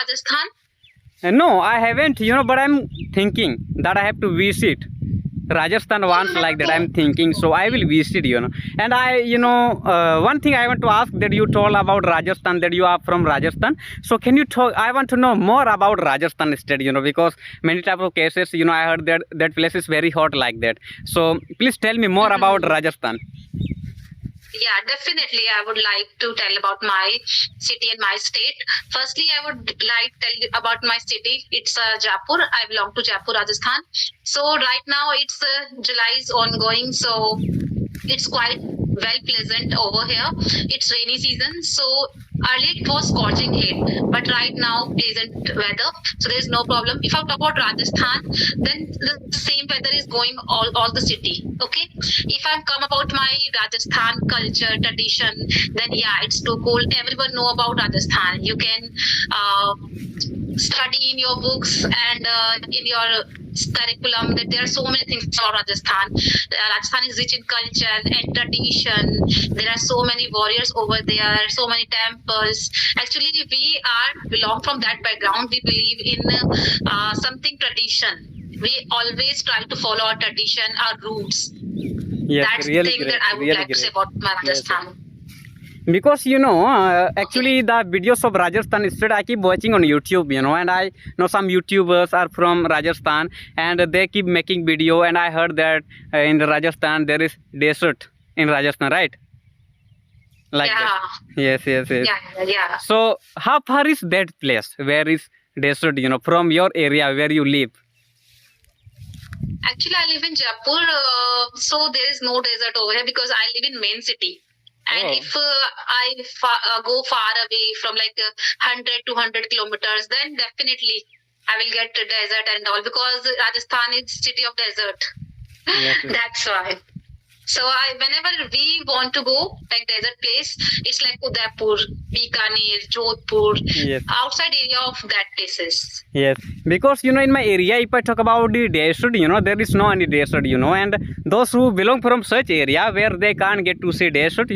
Rajasthan? No, I haven't, but I'm thinking that I have to visit Rajasthan once like that. I'm thinking, so I will visit, And one thing I want to ask that you told about Rajasthan, that you are from Rajasthan. So can you talk? I want to know more about Rajasthan state, because many type of cases, I heard that that place is very hot like that. So please tell me more about Rajasthan. Yeah, definitely. I would like to tell about my city and my state. Firstly, I would like to tell you about my city. It's Jaipur. I belong to Jaipur, Rajasthan. So right now it's July is ongoing. So it's quite well pleasant over here. It's rainy season. So earlier it was scorching heat, but right now pleasant weather. So there's no problem. If I talk about Rajasthan, then the same weather is going all the city. Okay. If I come about my Rajasthan culture, tradition, then yeah, it's too cool. Everyone know about Rajasthan. You can study in your books and in your curriculum that there are so many things about Rajasthan. Rajasthan is rich in culture and tradition. There are so many warriors over there, so many temples. Actually, we belong from that background. We believe in something tradition. We always try to follow our tradition, our roots. Yes, That's really the thing great, that I would really like to say great. about my Rajasthan. Because actually the videos of Rajasthan state I keep watching on YouTube, and I know some YouTubers are from Rajasthan and they keep making video, and I heard that in Rajasthan there is desert in Rajasthan, right? Like Yeah. that. Yes. Yeah. So how far is that place? Where is desert, from your area where you live? Actually, I live in Jaipur, so there is no desert over here because I live in main city. And Oh. if I go far away from like 100 to 100 kilometers, then definitely I will get to desert and all because Rajasthan is city of desert. Yes. That's why. So whenever we want to go like desert place, it's like Udaipur, Bikaner, Jodhpur, Yes. outside area of that places. Yes, because in my area, if I talk about the desert, there is no any desert, and those who belong from such area where they can't get to see desert,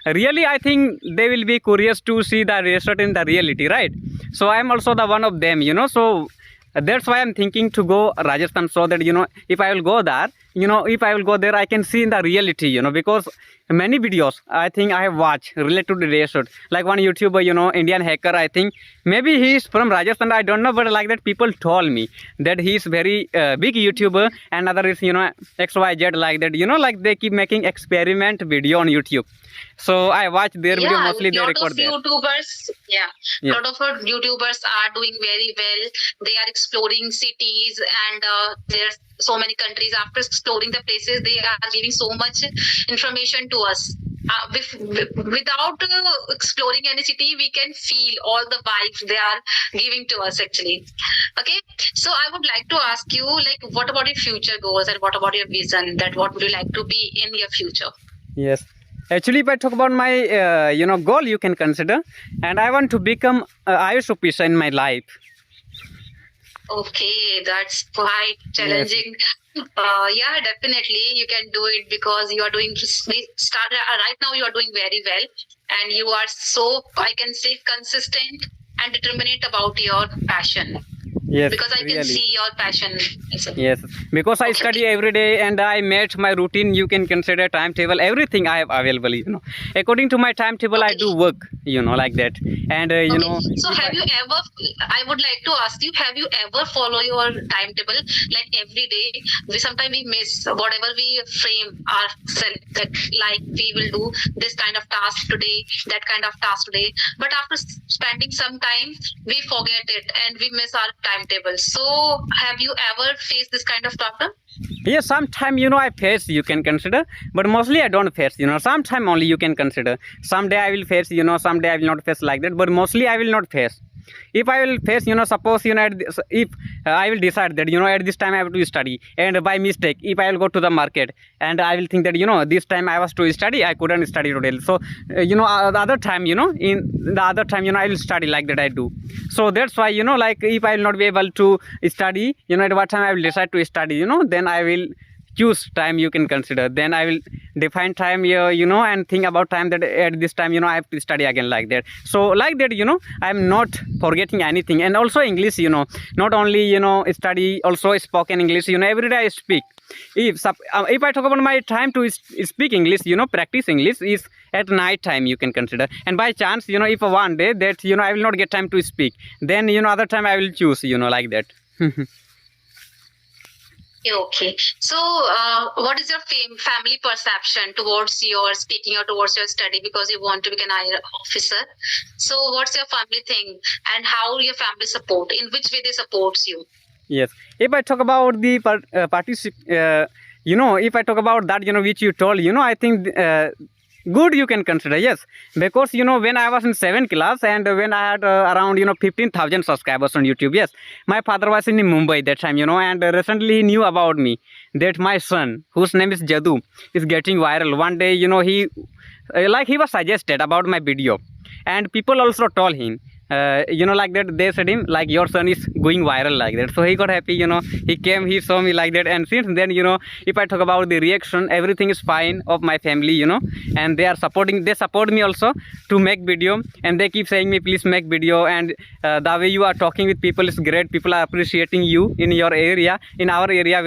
really I think they will be curious to see the desert in the reality, right? So I'm also the one of them, so that's why I'm thinking to go Rajasthan, so that if I will go there, if I will go there, I can see in the reality, because many videos I think I have watched related to the desert, like one YouTuber, Indian hacker, I think maybe he is from Rajasthan, I don't know, but like that people told me that he is very big YouTuber, and other is XYZ like that, like they keep making experiment video on YouTube. So I watch their video, mostly they record there. YouTubers, lot of YouTubers are doing very well. They are exploring cities and there's so many countries. After exploring the places, they are giving so much information to us. Without exploring any city, we can feel all the vibes they are giving to us actually. Okay, so I would like to ask you, like, what about your future goals and what about your vision? That what would you like to be in your future? Yes. Actually, if I talk about my, goal, you can consider, and I want to become IAS officer in my life. Okay, that's quite challenging. Yeah, definitely you can do it because you are doing right now. You are doing very well, and you are so, I can say, consistent and determined about your passion. Yes, because I can really see your passion. Yes, because I Okay. study every day and I made my routine. You can consider timetable, everything I have available. According to my timetable, I do work. Like that, and Okay. So have you ever? I would like to ask you: have you ever follow your timetable like every day? Sometimes we miss whatever we frame ourselves that like we will do this kind of task today, that kind of task today. But after spending some time, we forget it and we miss our timetable. So have you ever faced this kind of problem? Yes, sometime I face, you can consider, but mostly I don't face. Sometime only you can consider. Someday I will face, someday I will not face like that, but mostly I will not face. If I will face, suppose if I will decide that at this time I have to study, and by mistake if I will go to the market and I will think that this time I was to study, I couldn't study today. So the other time, in the other time, I will study like that I do. So that's why like if I will not be able to study, at what time I will decide to study, then I will choose time you can consider. Then I will define time here, and think about time that at this time, I have to study again, like that. So like that, I'm not forgetting anything. And also English, not only study, also spoken English, every day I speak. If I talk about my time to speak English, practice English is at night time, you can consider. And by chance, if one day that I will not get time to speak, then other time I will choose, like that. Okay. So, what is your family perception towards your speaking or towards your study, because you want to become an IR officer? So, what's your family thing, and how your family support? In which way they supports you? Yes. If I talk about the if I talk about that, which you told, I think good you can consider, yes, because when I was in 7th class, and when I had around 15,000 subscribers on YouTube, yes, my father was in Mumbai that time, and recently he knew about me, that my son, whose name is Jadu, is getting viral. One day, he he was suggested about my video, and people also told him, like that, they said him like, your son is going viral, like that. So he got happy, he came, he saw me, like that. And since then, if I talk about the reaction, everything is fine of my family, and they support me also to make video, and they keep saying me, please make video, and the way you are talking with people is great. People are appreciating you in your area, in our area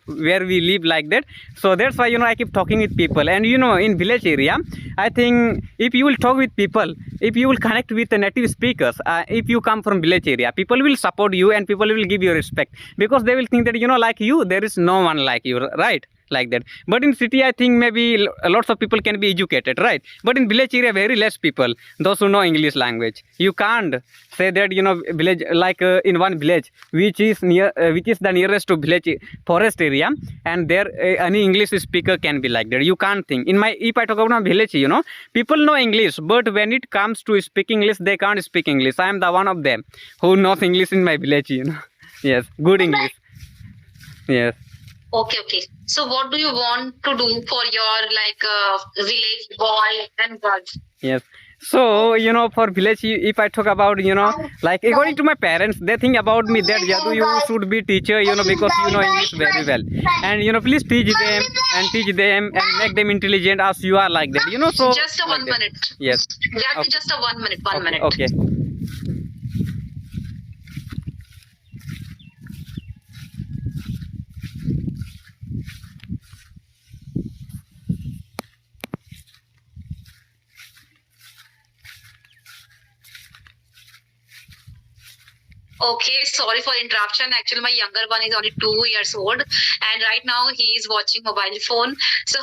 where we live, like that. So that's why I keep talking with people. And in village area, I think if you will talk with people, if you will connect with the native speakers, if you come from village area, people will support you, and people will give you respect, because they will think that like you, there is no one like you, right? Like that. But in city, I think maybe lots of people can be educated, right? But in village area, very less people, those who know English language. You can't say that village, like in one village which is the nearest to village forest area, and there any English speaker can be, like that. You can't think. If I talk about my village, people know English, but when it comes to speak English, they can't speak English. I am the one of them who knows English in my village. Yes, good English. Yes. Okay. So, what do you want to do for your village boy and girls? Yes. So, for village, if I talk about, like according to my parents, they think about me that Yadu, you should be teacher, because you know English very well. And, please teach them and make them intelligent as you are, like that. So. Just a like 1 minute. Yes. Okay. Just a 1 minute. One minute. Okay. Okay, sorry for interruption. Actually, my younger one is only 2 years old, and right now he is watching mobile phone. So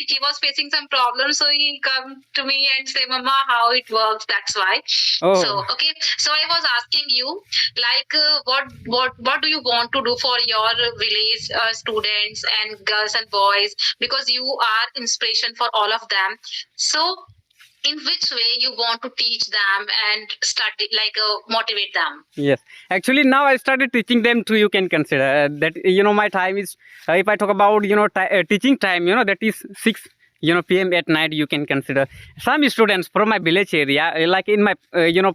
he was facing some problems. So he come to me and say, "Mama, how it works?" That's why. Oh. So okay. So I was asking you, like, what do you want to do for your village students and girls and boys, because you are inspiration for all of them. So, in which way you want to teach them and study, motivate them? Yes, actually now I started teaching them too. You can consider that my time is if I talk about teaching time, that is 6 PM at night. You can consider some students from my village area, like in my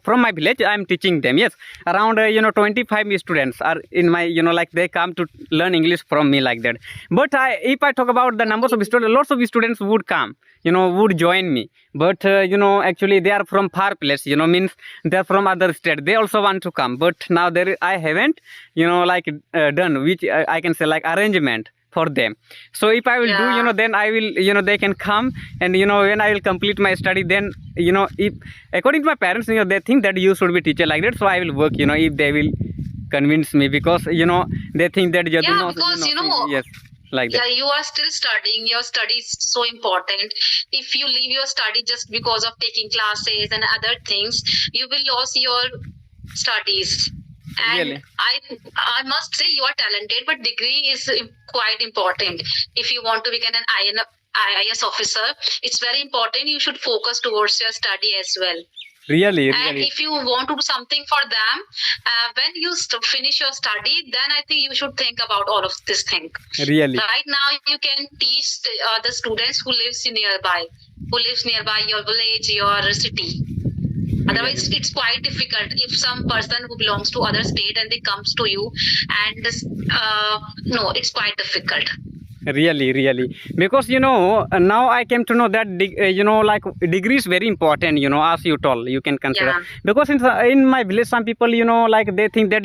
from my village, I am teaching them. Yes, around 25 students are in my like they come to learn English from me, like that. But if I talk about the numbers of students, lots of students would come, would join me. But actually they are from far place, means they are from other state. They also want to come, but now I haven't done, which I can say, like arrangement for them. So if I will do, then I will, they can come, and when I will complete my study, then if according to my parents, they think that you should be teacher, like that. So I will work, if they will convince me, because they think that because yes, like that. Yeah, you are still studying. Your study is so important. If you leave your study just because of taking classes and other things, you will lose your studies. And Really? I must say you are talented, but degree is quite important. If you want to become an IAS officer, it's very important. You should focus towards your study as well. Really. And if you want to do something for them, when you finish your study, then I think you should think about all of this thing. Really. Right now, you can teach the students who lives nearby your village, your city. Otherwise, it's quite difficult if some person who belongs to other state and they comes to you, and no, it's quite difficult. Really, because now I came to know that like degree is very important, as you told, you can consider. Yeah. Because in my village, some people, like they think that,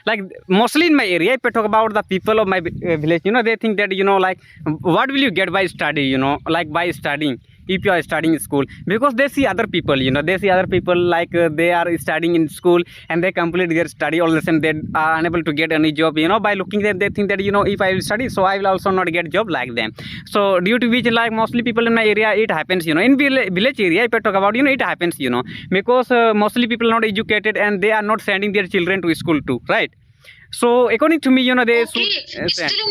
like mostly in my area, if I talk about the people of my village, they think that, like what will you get by study, like by studying, if you are studying in school. Because they see other people, they see other people, like they are studying in school and they complete their study, all the same they are unable to get any job, by looking at, they think that, if I will study, so I will also not get job like them. So due to which, like mostly people in my area, it happens, in village area, if I talk about, it happens, because mostly people are not educated and they are not sending their children to school too, right? So according to me, they Okay, should send. still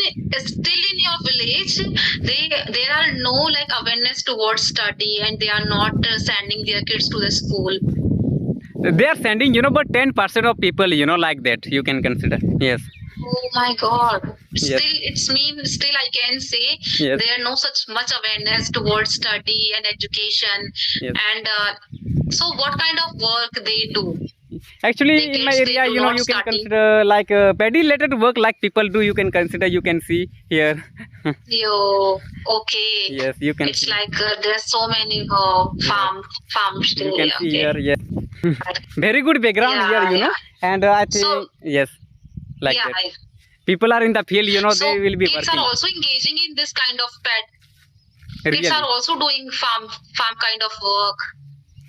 in your village, there are no like awareness towards study, and they are not sending their kids to the school. They are sending, but 10% of people, like that, you can consider. Yes. Oh my God! Yes. Still I can say Yes. there are no such much awareness towards study and education. Yes. And so, what kind of work they do? Actually, The in my kids, they area, do you not can study. consider like petty related work, like people do. You can consider. You can see here. Yo, okay. Yes, you can. It's See. like there's so many farms You still. can see Okay. here. Yes. Very good background Yeah, here, yeah. and I think So- yes, like Yeah. that. People are in the field, So they will be kids working. are also engaging in this kind of pet. Really. Kids are also doing farm kind of work.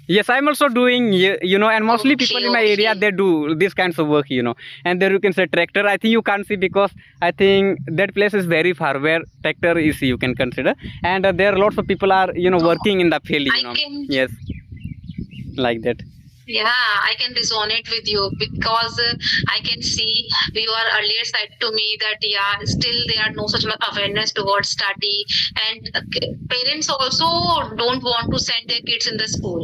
Yes, I'm also doing, and mostly people in my area, Okay. they do this kinds of work, and there you can say tractor. I think you can't see because I think that place is very far where tractor is, you can consider. And there are lots of people are, working in the field, I can- Yes, like that. Yeah, I can resonate with you because I can see you are earlier said to me that still there are no such much awareness towards study, and parents also don't want to send their kids in the school.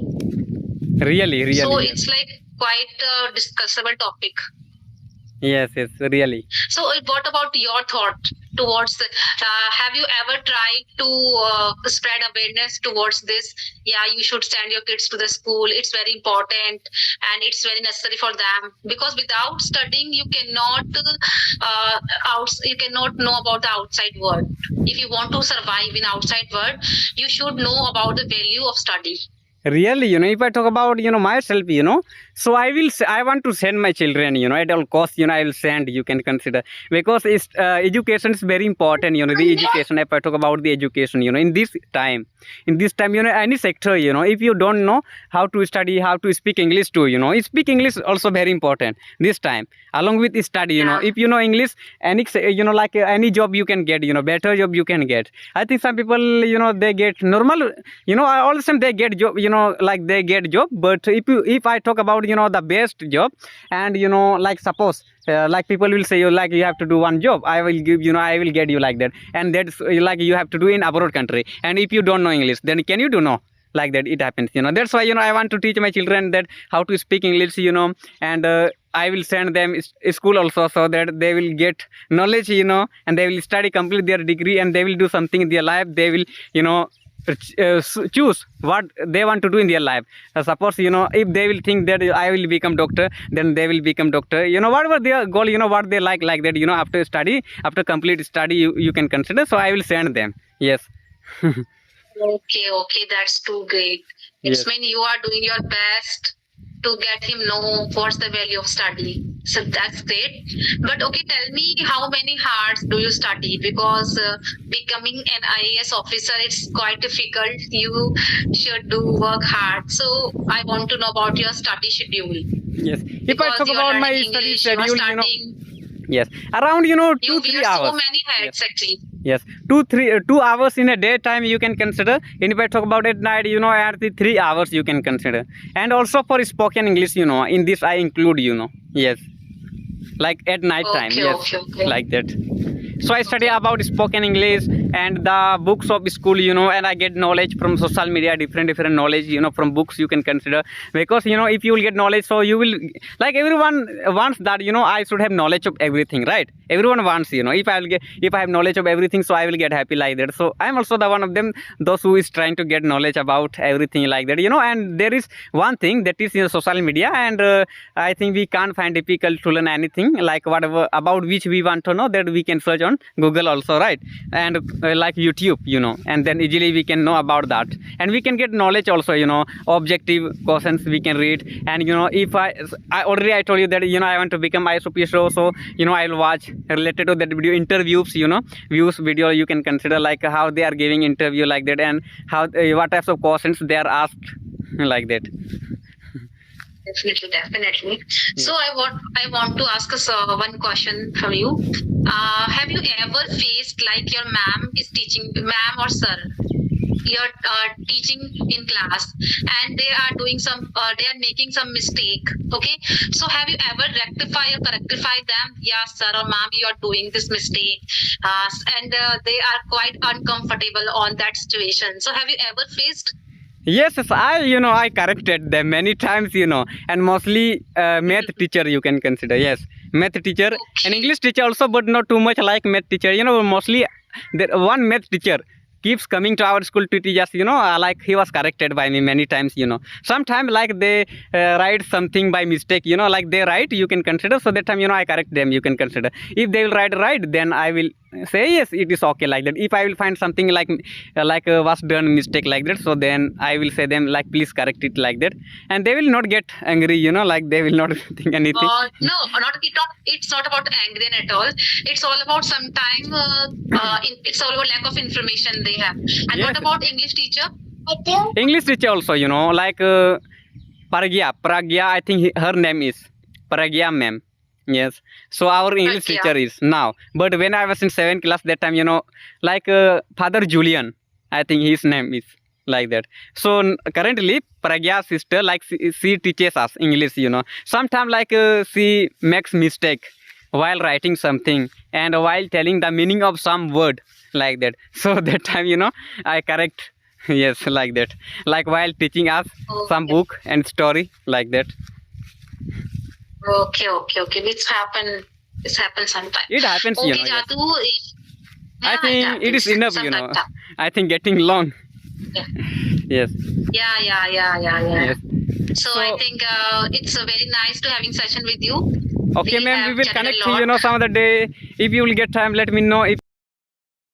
Really. So Yes. it's like quite a discussable topic. Yes, really. So what about your thought towards have you ever tried to spread awareness towards this? Yeah, you should send your kids to the school. It's very important and it's very necessary for them, because without studying you cannot you cannot know about the outside world. If you want to survive in outside world, you should know about the value of study. Really, if I talk about, myself, so I want to send my children, at all costs, I will send, you can consider, because education is very important, the education, if I talk about the education, in this time, any sector, if you don't know how to study, how to speak English too, speak English also very important this time, along with study, Yeah. if you know English, any, like any job you can get, better job you can get. I think some people, they get normal, all the time they get job, like they get job. But if I talk about, the best job, and like suppose like people will say, like you have to do one job, I will give, I will get you like that, and that's like you have to do in abroad country, and if you don't know English, then can you do? No, like that it happens, that's why, I want to teach my children that how to speak English, and I will send them school also, so that they will get knowledge, and they will study, complete their degree, and they will do something in their life. They will, choose what they want to do in their life. Suppose, if they will think that I will become doctor, then they will become doctor, whatever their goal, what they like that, after study, after complete study, you can consider. So I will send them. Yes. Okay, that's too great. It's Yes. mean you are doing your best to get him know what's the value of study. So that's great. But okay, tell me how many hours do you study? Because becoming an IAS officer, it's quite difficult. You should do work hard. So I want to know about your study schedule. Yes, if I Because talk you are about my learning study English, you are schedule, studying, yes, around, you 2-3 wear hours. so many hats actually. Yes, 2 hours in a daytime you can consider. And if I talk about at night, at the 3 hours you can consider. And also for spoken English, in this I include, yes, like at night time. Okay, Yes, okay. like that. So I study about spoken English and the books of school, and I get knowledge from social media, different knowledge, from books you can consider. Because if you will get knowledge, so you will, like, everyone wants that, I should have knowledge of everything, right? Everyone wants, if I have knowledge of everything, so I will get happy like that. So I'm also the one of them, those who is trying to get knowledge about everything like that, and there is one thing that is social media, and I think we can't find difficult to learn anything, like whatever about which we want to know, that we can search on Google also, right? And like YouTube, and then easily we can know about that, and we can get knowledge also, objective questions we can read. And if I told you that I want to become IS officer, so I'll watch related to that video interviews, views video you can consider, like how they are giving interview like that, and how what types of questions they are asked like that. Definitely. So I want to ask us one question from you. Have you ever faced like your ma'am is teaching, ma'am or sir, you're teaching in class, and they are doing some, they are making some mistake. Okay, so have you ever rectify or correctify them? Yeah, sir or ma'am, you are doing this mistake, and they are quite uncomfortable on that situation. So have you ever faced? Yes, I corrected them many times, and mostly math teacher you can consider. Yes, math teacher and English teacher also, but not too much like math teacher. Mostly there one math teacher keeps coming to our school to teach us, like he was corrected by me many times. Sometimes like they write something by mistake, like they write, you can consider. So that time, I correct them, you can consider. If they will write right, then I will say yes, it is okay like that. If I will find something like was done mistake like that, so then I will say them like please correct it like that, and they will not get angry, like they will not think anything. No, it's not about angry at all. It's all about sometime it's all about lack of information they have. And Yes. what about English teacher? English teacher also, like Pragya, I think her name is Pragya ma'am. Yes. So our English Pragya. teacher is now. But when I was in 7th class, that time, like Father Julian, I think his name is like that. So currently, Pragya's sister, like she teaches us English, Sometimes like she makes mistake while writing something and while telling the meaning of some word like that. So that time, I correct. Yes, like that. Like while teaching us some Okay. book and story like that. Okay. It's happened sometime. It happens, Okay, yes. Jatu. I think it is enough, Sometime. I think getting long. Yeah. Yes. Yeah. Yes. So I think it's very nice to having session with you. Okay, ma'am, we have will chatted connect, a lot. some other day. If you will get time, let me know. If